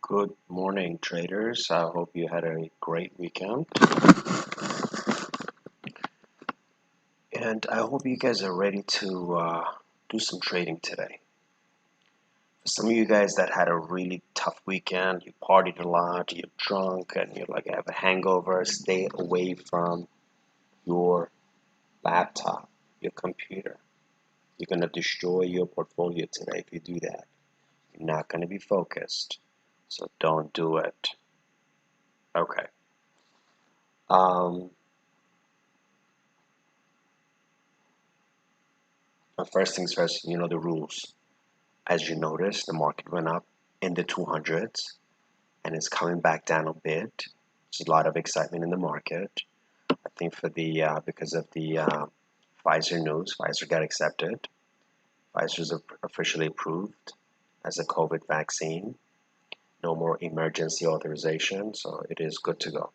Good morning, traders. I hope you had a great weekend. And I hope you guys are ready to do some trading today. For some of you guys that had a really tough weekend, you partied a lot, you're drunk, and you're like, I have a hangover, stay away from your laptop, your computer. You're going to destroy your portfolio today if you do that. You're not going to be focused, so don't do it. Okay. First things first, you know the rules. As you notice, the market went up in the 200s and it's coming back down a bit. There's a lot of excitement in the market. I think for the because of the Pfizer news, Pfizer got accepted. Pfizer's officially approved as a COVID vaccine. No more emergency authorization, so it is good to go.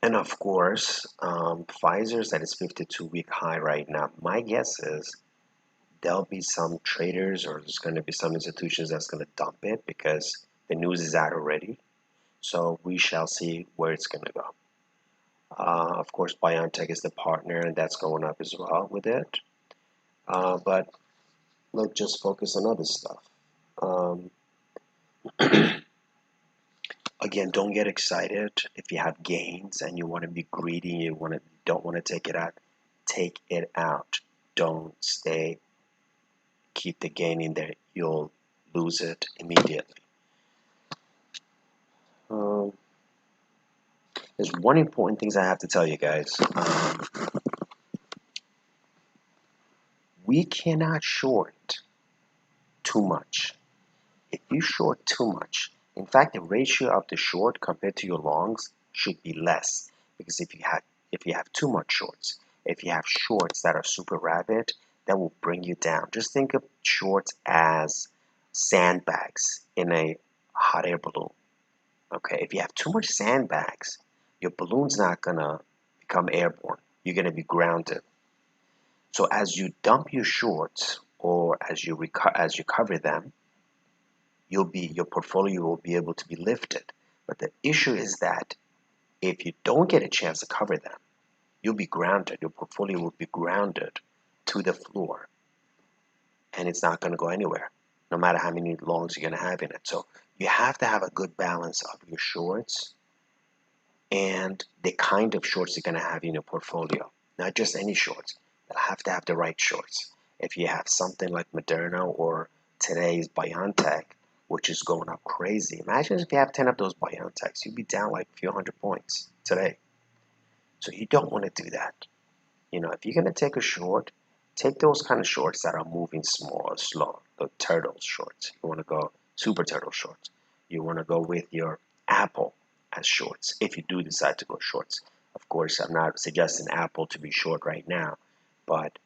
And of course, Pfizer's at its 52-week high right now. My guess is there'll be some traders or there's going to be some institutions that's going to dump it because the news is out already. So we shall see where it's going to go. Of course, BioNTech is the partner and that's going up as well with it. But let's just focus on other stuff. Again, don't get excited if you have gains and you want to be greedy, don't want to take it out. Take it out. Don't stay. Keep the gain in there. You'll lose it immediately. There's one important thing I have to tell you guys. We cannot short too much. If you short too much, in fact, the ratio of the short compared to your longs should be less. Because if you have too much shorts, if you have shorts that are super rapid, that will bring you down. Just think of shorts as sandbags in a hot air balloon. Okay, if you have too much sandbags, your balloon's not gonna become airborne. You're gonna be grounded. So as you dump your shorts or as you cover them, your portfolio will be able to be lifted. But the issue is that if you don't get a chance to cover them, you'll be grounded. Your portfolio will be grounded to the floor, and it's not going to go anywhere, no matter how many longs you're going to have in it. So you have to have a good balance of your shorts and the kind of shorts you're going to have in your portfolio. Not just any shorts. You'll have to have the right shorts. If you have something like Moderna or today's BioNTech, which is going up crazy. Imagine if you have 10 of those BioNTechs, you'd be down like a few hundred points today. So you don't want to do that. If you're going to take a short, take those kind of shorts that are moving small, slow, the turtle shorts. You want to go super turtle shorts. You want to go with your Apple as shorts if you do decide to go shorts. Of course, I'm not suggesting Apple to be short right now, but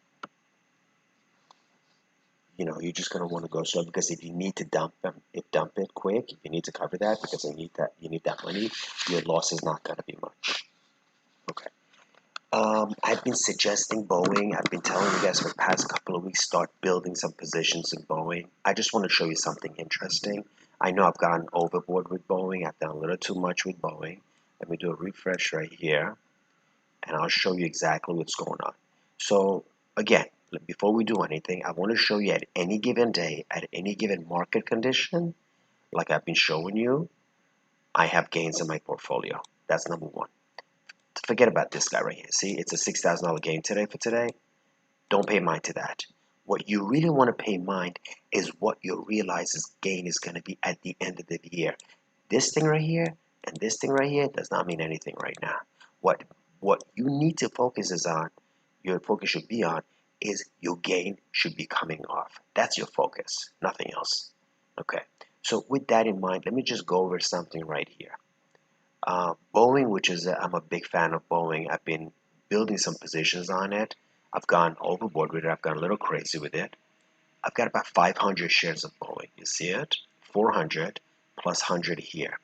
you're just going to want to go short because if you need to dump it quick, if you need to cover that because you need that money, your loss is not going to be much. Okay. I've been suggesting Boeing. I've been telling you guys for the past couple of weeks, start building some positions in Boeing. I just want to show you something interesting. I know I've gone overboard with Boeing. I've done a little too much with Boeing. Let me do a refresh right here, and I'll show you exactly what's going on. So again, before we do anything, I want to show you at any given day, at any given market condition, like I've been showing you, I have gains in my portfolio. That's number one. Forget about this guy right here. See, it's a $6,000 gain today for today. Don't pay mind to that. What you really want to pay mind is what your realized gain is going to be at the end of the year. This thing right here and this thing right here does not mean anything right now. What you need to focus your focus should be on, is your gain should be coming off. That's your focus, nothing else. Okay, so with that in mind, let me just go over something right here. Boeing, which is, I'm a big fan of Boeing. I've been building some positions on it. I've gone overboard with it. I've gone a little crazy with it. I've got about 500 shares of Boeing. You see it? 400 plus 100 here.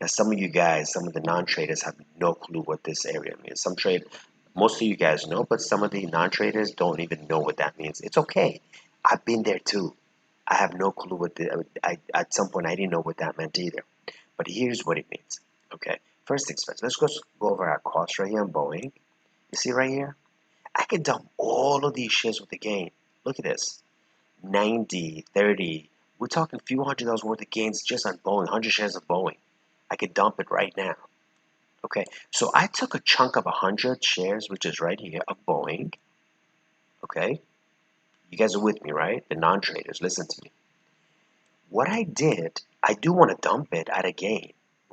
Now, some of you guys, some of the non-traders have no clue what this area means. Most of you guys know, but some of the non-traders don't even know what that means. It's okay. I've been there too. I have no clue what at some point I didn't know what that meant either. But here's what it means. Okay, first things first. Let's go over our cost right here on Boeing. You see right here? I can dump all of these shares with a gain. Look at this. 90, 30. We're talking a few $100 worth of gains just on Boeing, 100 shares of Boeing. I could dump it right now. Okay, so I took a chunk of 100 shares, which is right here, of Boeing. Okay, you guys are with me, right? The non-traders, listen to me. What I did, I do want to dump it at a gain.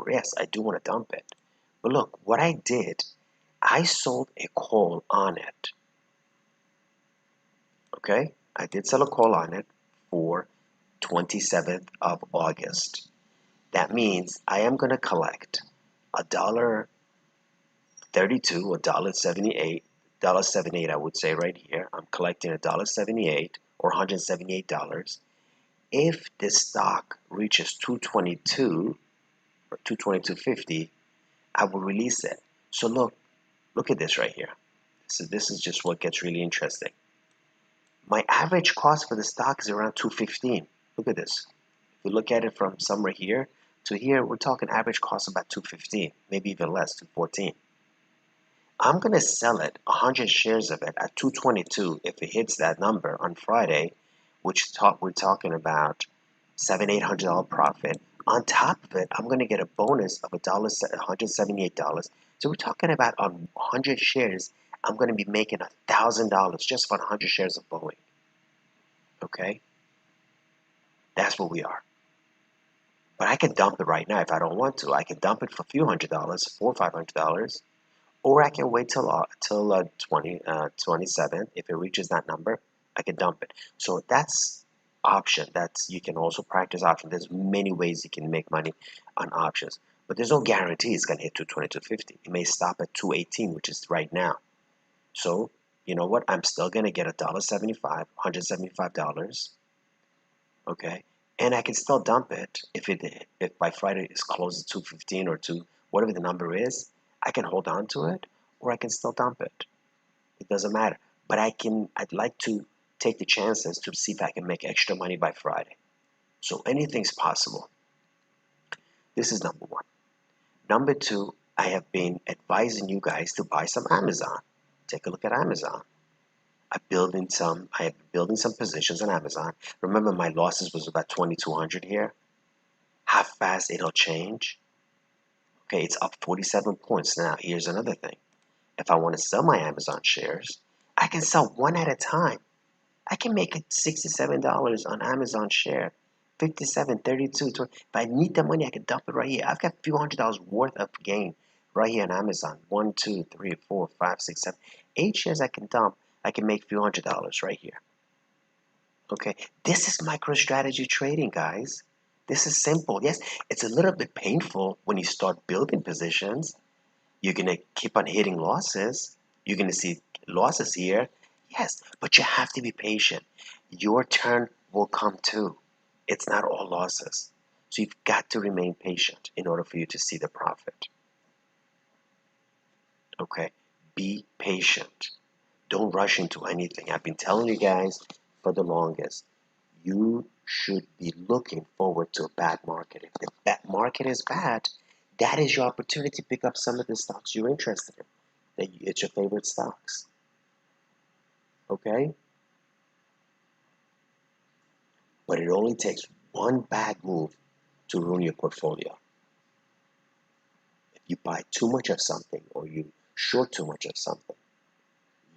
Yes, I do want to dump it. But look, what I did, I sold a call on it. Okay, I did sell a call on it for 27th of August. That means I am going to collect $1.32, $1.78 I would say right here. I'm collecting $1.78 or $178. If this stock reaches 222 or 222.50, I will release it. So look at this right here. This is just what gets really interesting. My average cost for the stock is around 215. Look at this. If you look at it from somewhere here to here, we're talking average cost about 215, maybe even less, 214. I'm going to sell it, 100 shares of it at 222 if it hits that number on Friday, which we're talking about $700-800 profit. On top of it, I'm going to get a bonus of $178. So we're talking about on 100 shares, I'm going to be making $1,000 just for 100 shares of Boeing. Okay? That's what we are. But I can dump it right now if I don't want to. I can dump it for a few $100, $400 or $500, or I can wait till 27. If it reaches that number, I can dump it. So that's option. You can also practice option. There's many ways you can make money on options, but there's no guarantee it's going to hit 220, 250. It may stop at 218, which is right now. So you know what? I'm still going to get $1.75, $175. Okay, and I can still dump it if by Friday it's closed at 215 or 2 whatever the number is. I can hold on to it or I can still dump it. It doesn't matter. But I'd like to take the chances to see if I can make extra money by Friday. So anything's possible. This is number one. Number two, I have been advising you guys to buy some Amazon. Take a look at Amazon. I have been building some positions on Amazon. Remember, my losses was about 2,200 here. How fast it'll change? Okay, it's up 47 points now. Here's another thing. If I want to sell my Amazon shares, I can sell one at a time. I can make it $67 on Amazon share, 57, 32, 20. If I need the money, I can dump it right here. I've got a few $100 worth of gain right here on Amazon. 1, 2, 3, 4, 5, 6, 7, 8 shares I can dump. I can make a few $100 right here. Okay, this is MicroStrategy trading, guys. This is simple. Yes, it's a little bit painful when you start building positions. You're going to keep on hitting losses. You're going to see losses here. Yes, but you have to be patient. Your turn will come too. It's not all losses. So you've got to remain patient in order for you to see the profit. Okay, be patient. Don't rush into anything. I've been telling you guys for the longest. You should be looking forward to a bad market. If the bad market is bad, that is your opportunity to pick up some of the stocks you're interested in. It's your favorite stocks. Okay? But it only takes one bad move to ruin your portfolio. If you buy too much of something or you short too much of something,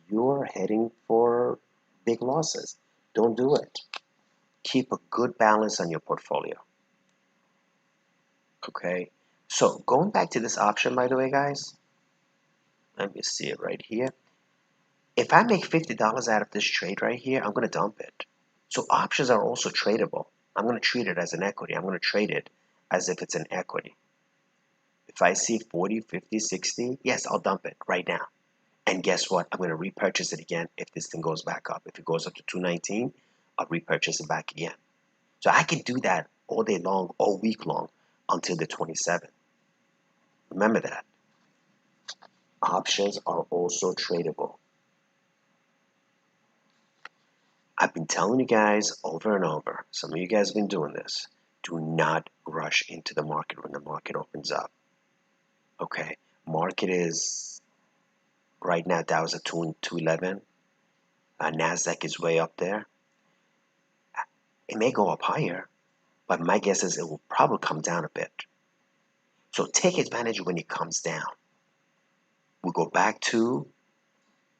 you're heading for big losses. Don't do it. Keep a good balance on your portfolio. Okay? So going back to this option, by the way, guys, let me see it right here. If I make $50 out of this trade right here, I'm going to dump it. So options are also tradable. I'm going to treat it as an equity. I'm going to trade it as if it's an equity. If I see 40, 50, 60, yes, I'll dump it right now. And guess what? I'm going to repurchase it again if this thing goes back up. If it goes up to 219, I'll repurchase it back again. So I can do that all day long, all week long, until the 27th. Remember that. Options are also tradable. I've been telling you guys over and over, some of you guys have been doing this. Do not rush into the market when the market opens up. Okay, market is right now, Dow is at 211. Nasdaq is way up there. It may go up higher, but my guess is it will probably come down a bit. So take advantage when it comes down. We go back to,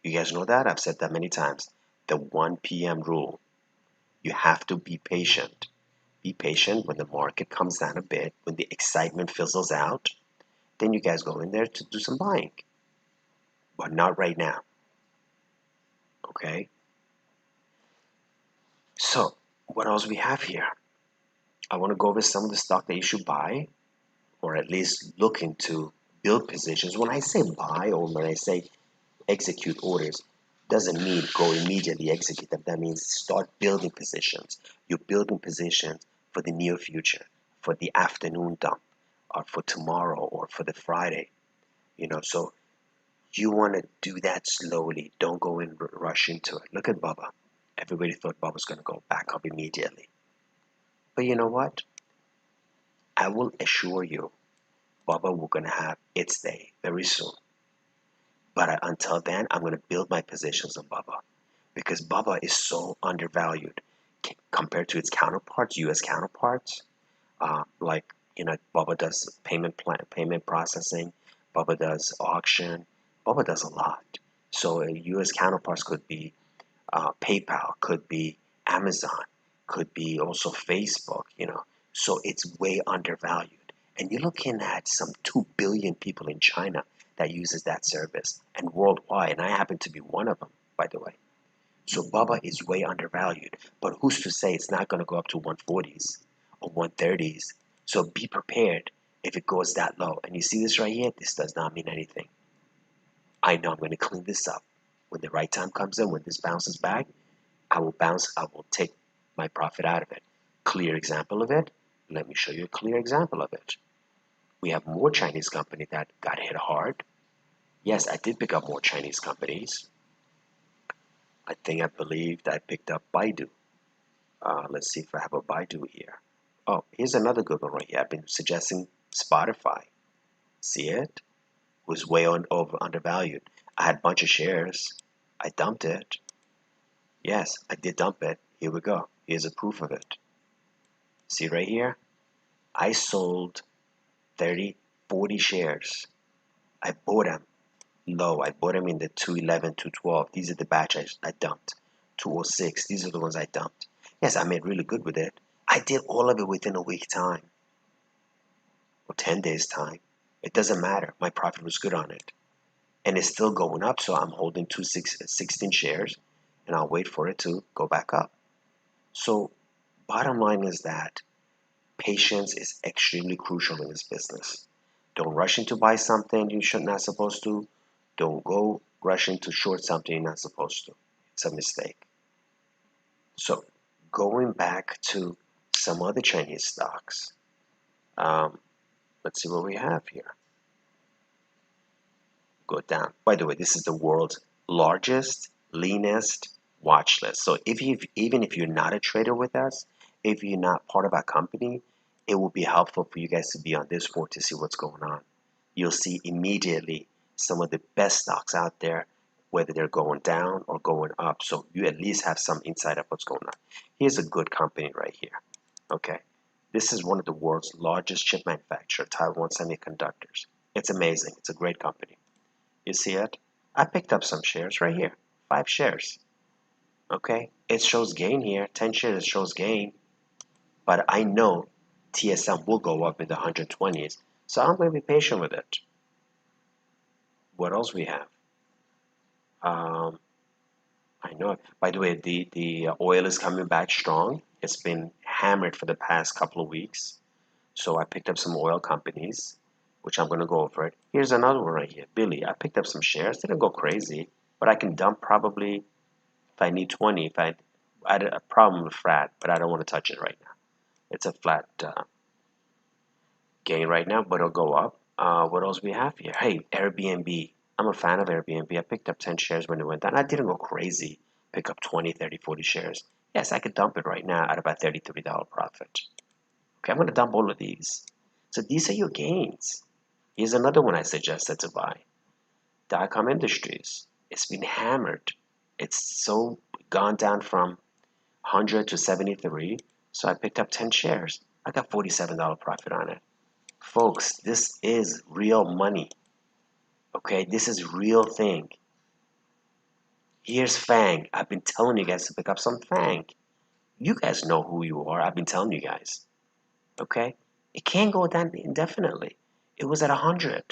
you guys know that, I've said that many times, the 1 p.m. rule. You have to be patient. Be patient when the market comes down a bit, when the excitement fizzles out, then you guys go in there to do some buying. But not right now. Okay? So, what else we have here? I want to go over some of the stock that you should buy, or at least look into build positions. When I say buy or when I say execute orders, doesn't mean go immediately execute them. That means start building positions. You're building positions for the near future, for the afternoon dump, or for tomorrow, or for the Friday. So you want to do that slowly. Don't go and rush into it. Look at Bubba. Everybody thought Bubba was going to go back up immediately. But you know what? I will assure you, Bubba will going to have its day very soon. But until then, I'm going to build my positions on Bubba because Bubba is so undervalued compared to its counterparts, U.S. counterparts. Bubba does payment processing. Bubba does auction. Bubba does a lot. So U.S. counterparts could be PayPal, could be Amazon, could be also Facebook. So it's way undervalued. And you're looking at some 2 billion people in China that uses that service and worldwide. And I happen to be one of them, by the way. So Bubba is way undervalued. But who's to say it's not going to go up to 140s or 130s? So be prepared if it goes that low. And you see this right here? This does not mean anything. I know I'm going to clean this up. When the right time comes in, when this bounces back, I will take my profit out of it. Clear example of it? Let me show you a clear example of it. We have more Chinese companies that got hit hard. Yes, I did pick up more Chinese companies. I believed I picked up Baidu. Let's see if I have a Baidu here. Oh, here's another good one right here. I've been suggesting Spotify. See it? It was way undervalued. I had a bunch of shares. I dumped it. Yes, I did dump it. Here we go. Here's a proof of it. See right here? I sold 30, 40 shares. I bought them low. I bought them in the 211, 212. These are the batch I dumped. 206. These are the ones I dumped. Yes, I made really good with it. I did all of it within a week time or 10 days time. It doesn't matter. My profit was good on it. And it's still going up, so I'm holding 16 shares and I'll wait for it to go back up. So bottom line is that patience is extremely crucial in this business. Don't rush into buy something you should not supposed to. Don't go rush into short something you're not supposed to. It's a mistake. So going back to some other Chinese stocks, let's see what we have here. Go down. By the way, this is the world's largest, leanest watch list. So even if you're not a trader with us, if you're not part of our company, it will be helpful for you guys to be on this board to see what's going on. You'll see immediately some of the best stocks out there, whether they're going down or going up. So you at least have some insight of what's going on. Here's a good company right here. Okay. This is one of the world's largest chip manufacturer, Taiwan Semiconductors. It's amazing. It's a great company. You see it? I picked up some shares right here. 5 shares. Okay? It shows gain here. 10 shares shows gain. But I know TSM will go up in the 120s. So I'm going to be patient with it. What else we have? I know. By the way, the oil is coming back strong. It's been hammered for the past couple of weeks. So I picked up some oil companies, which I'm going to go over it. Here's another one right here. Billy, I picked up some shares. Didn't go crazy, but I can dump probably if I need 20. If I had a problem with flat, but I don't want to touch it right now. It's a flat gain right now, but it'll go up. What else we have here? Hey, Airbnb. I'm a fan of Airbnb. I picked up 10 shares when it went down. I didn't go crazy, pick up 20, 30, 40 shares. Yes, I could dump it right now at about $33 profit. Okay, I'm going to dump all of these. So these are your gains. Here's another one I suggested to buy. Dot-com Industries. It's been hammered. It's so gone down from 100 to 73. So I picked up 10 shares. I got $47 profit on it. Folks, this is real money. Okay, this is real thing. Here's FANG. I've been telling you guys to pick up some FANG. You guys know who you are. I've been telling you guys. Okay? It can't go down indefinitely. It was at 100 a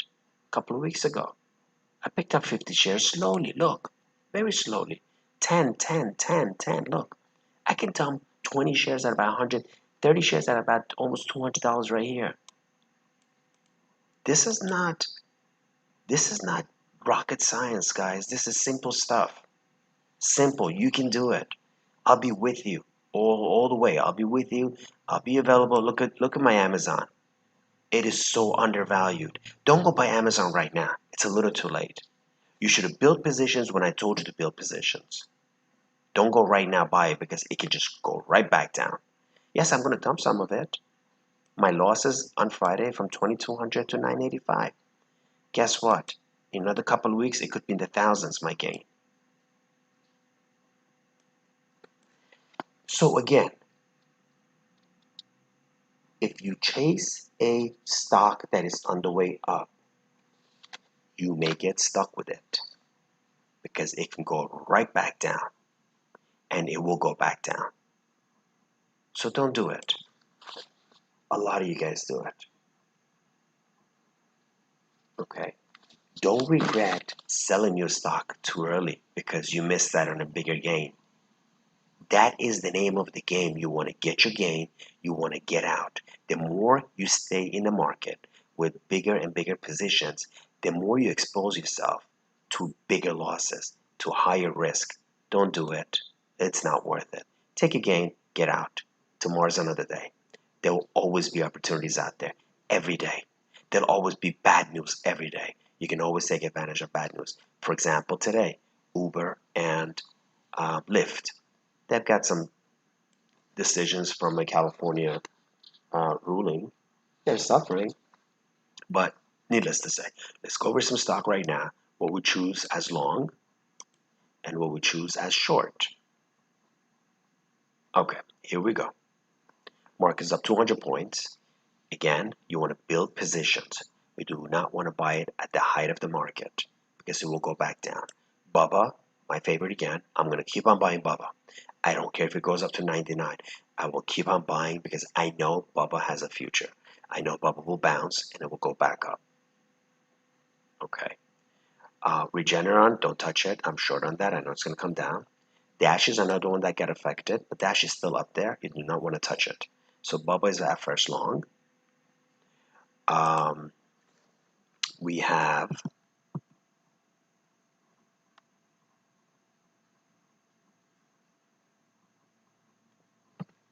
couple of weeks ago. I picked up 50 shares slowly. Look, very slowly. 10, 10, 10, 10. Look, I can dump 20 shares at about 100, 30 shares at about almost $200 right here. This is not rocket science, guys. This is simple stuff. Simple. You can do it. I'll be with you all the way. I'll be with you. I'll be available. Look at my Amazon. It is so undervalued. Don't go buy Amazon right now. It's a little too late. You should have built positions when I told you to build positions. Don't go right now buy it because it can just go right back down. Yes, I'm going to dump some of it. My losses on Friday from 2,200 to 985. Guess what? In another couple of weeks, it could be in the thousands, my gain. So again, if you chase a stock that is on the way up, you may get stuck with it because it can go right back down and it will go back down. So don't do it. A lot of you guys do it. Okay? Don't regret selling your stock too early because you missed that on a bigger gain. That is the name of the game. You want to get your gain. You want to get out. The more you stay in the market with bigger and bigger positions, the more you expose yourself to bigger losses, to higher risk. Don't do it. It's not worth it. Take a gain, get out. Tomorrow's another day. There will always be opportunities out there every day. There'll always be bad news every day. You can always take advantage of bad news. For example, today, Uber and Lyft. They've got some decisions from a California ruling. They're suffering, but needless to say, let's go over some stock right now. What we choose as long and what we choose as short. Okay, here we go. Market is up 200 points. Again, you want to build positions. We do not want to buy it at the height of the market because it will go back down. Bubba, my favorite again. I'm going to keep on buying Bubba. I don't care if it goes up to 99. I will keep on buying because I know Bubba has a future. I know Bubba will bounce and it will go back up. Okay. Regeneron, don't touch it. I'm short on that. I know it's going to come down. Dash is another one that got affected, but Dash is still up there. You do not want to touch it. So Bubba is at first long. We have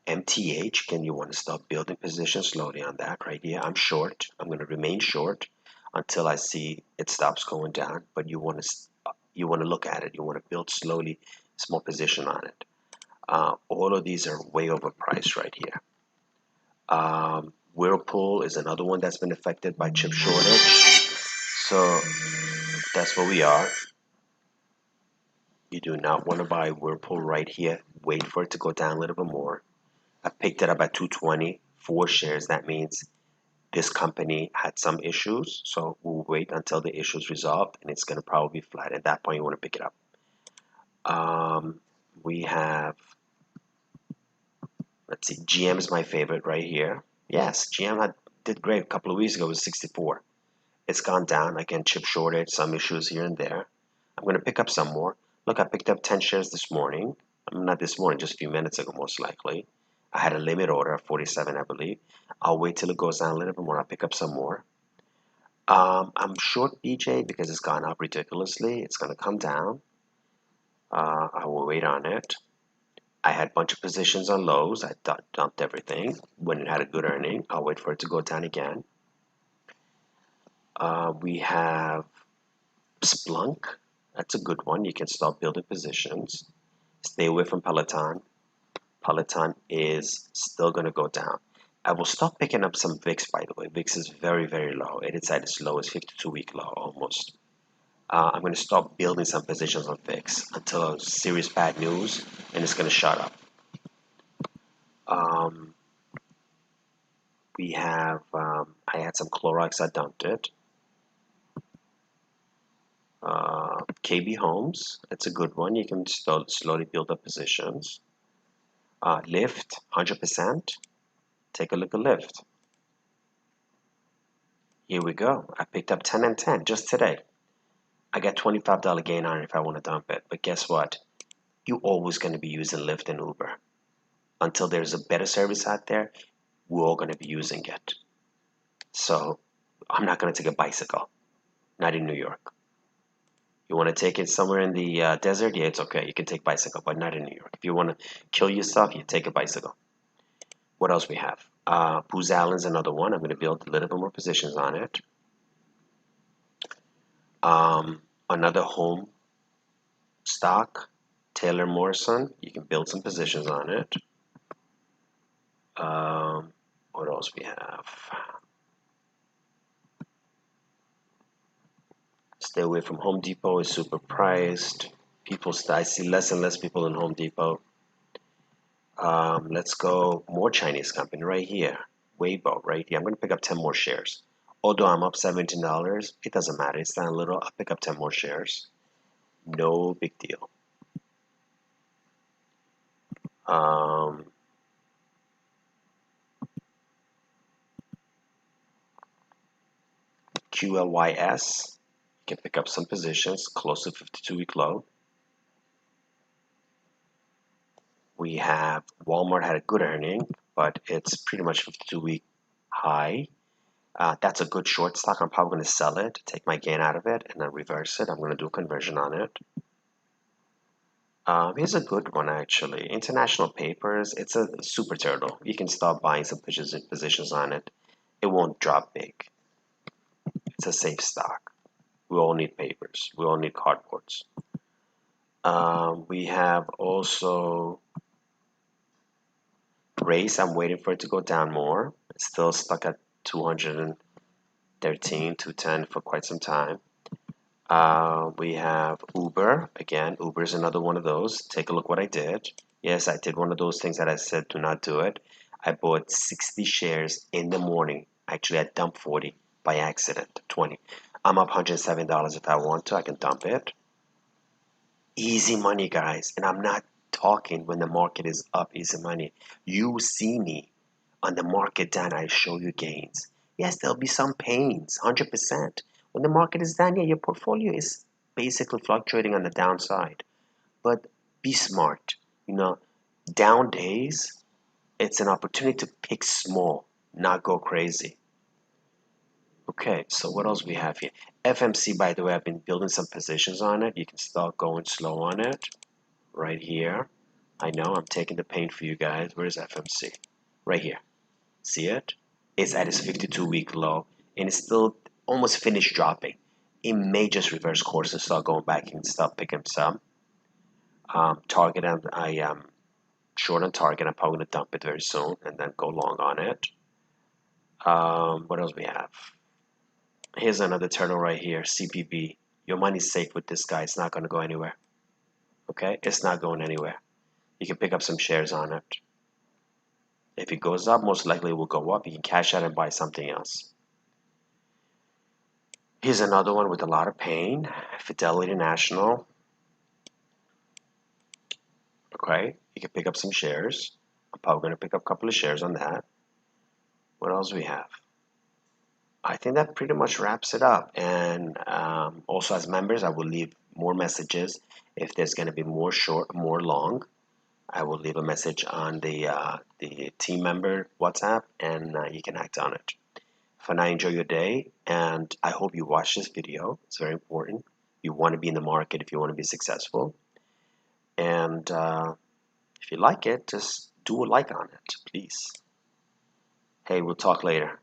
MTH. Can you want to start building position slowly on that right here? I'm short. I'm going to remain short until I see it stops going down. But you want to look at it. You want to build slowly, small position on it. All of these are way overpriced right here. Whirlpool is another one that's been affected by chip shortage. So that's where we are. You do not want to buy Whirlpool right here. Wait for it to go down a little bit more. I picked it up at 220, 4 shares. That means this company had some issues. So we'll wait until the issues resolved and it's going to probably be flat. At that point, you want to pick it up. We have, let's see, GM is my favorite right here. Yes, GM did great a couple of weeks ago. It was 64. It's gone down. Again, chip shortage, some issues here and there. I'm going to pick up some more. Look, I picked up 10 shares this morning. Not this morning, just a few minutes ago, most likely. I had a limit order of 47, I believe. I'll wait till it goes down a little bit more. I'll pick up some more. I'm short BJ because it's gone up ridiculously. It's going to come down. I will wait on it. I had a bunch of positions on lows. I dumped everything. When it had a good earning, I'll wait for it to go down again. We have Splunk. That's a good one. You can start building positions. Stay away from Peloton. Peloton is still going to go down. I will stop picking up some VIX, by the way. VIX is very, very low. It is at its lowest 52-week low almost. I'm going to stop building some positions on VIX until a serious bad news, and it's going to shut up. We have, I had some Clorox, I dumped it. KB Homes, that's a good one. You can slowly build up positions. Lyft, 100%. Take a look at Lyft. Here we go. I picked up 10 and 10 just today. I got $25 gain on it if I want to dump it. But guess what? You're always going to be using Lyft and Uber. Until there's a better service out there, we're all going to be using it. So I'm not going to take a bicycle. Not in New York. You want to take it somewhere in the desert? Yeah, it's okay. You can take bicycle, but not in New York. If you want to kill yourself, you take a bicycle. What else we have? Booz Allen's another one. I'm going to build a little bit more positions on it. Another home stock, Taylor Morrison. You can build some positions on it. What else we have? Stay away from Home Depot. It's super priced. I see less and less people in Home Depot. Let's go more Chinese company right here. Weibo right here. I'm going to pick up 10 more shares. Although I'm up $17, it doesn't matter. It's down a little. I'll pick up 10 more shares. No big deal. QLYS. You can pick up some positions close to 52-week low. We have Walmart had a good earning, but it's pretty much 52-week high. That's a good short stock. I'm probably going to sell it, take my gain out of it, and then reverse it. I'm going to do a conversion on it. Here's a good one, actually. International Papers. It's a super turtle. You can start buying some positions on it. It won't drop big. It's a safe stock. We all need papers. We all need cardboards. We have also Race. I'm waiting for it to go down more. It's still stuck at 213, 210 for quite some time. We have Uber. Again, Uber is another one of those. Take a look what I did. Yes, I did one of those things that I said do not do it. I bought 60 shares in the morning. Actually, I dumped 40 by accident, 20. I'm up $107 if I want to. I can dump it. Easy money, guys. And I'm not talking when the market is up, easy money. You see me on the market down, I show you gains. Yes, there'll be some pains, 100%. When the market is down, yeah, your portfolio is basically fluctuating on the downside. But be smart. Down days, it's an opportunity to pick small, not go crazy. Okay, so what else we have here? FMC, by the way, I've been building some positions on it. You can start going slow on it. Right here. I know I'm taking the pain for you guys. Where's FMC? Right here. See it? It's at its 52-week low, and it's still almost finished dropping. It may just reverse course and start going back and start picking some. Target, I am short on Target. I'm probably going to dump it very soon and then go long on it. What else we have? Here's another turtle right here, CPB. Your money's safe with this guy. It's not going to go anywhere. Okay? It's not going anywhere. You can pick up some shares on it. If it goes up, most likely it will go up. You can cash out and buy something else. Here's another one with a lot of pain. Fidelity National. Okay, you can pick up some shares. I'm probably going to pick up a couple of shares on that. What else we have? I think that pretty much wraps it up. And also as members, I will leave more messages. If there's going to be more short, more long, I will leave a message on the team member WhatsApp, and you can act on it. For now, enjoy your day, and I hope you watch this video. It's very important. You want to be in the market if you want to be successful. And if you like it, just do a like on it, please. Hey, we'll talk later.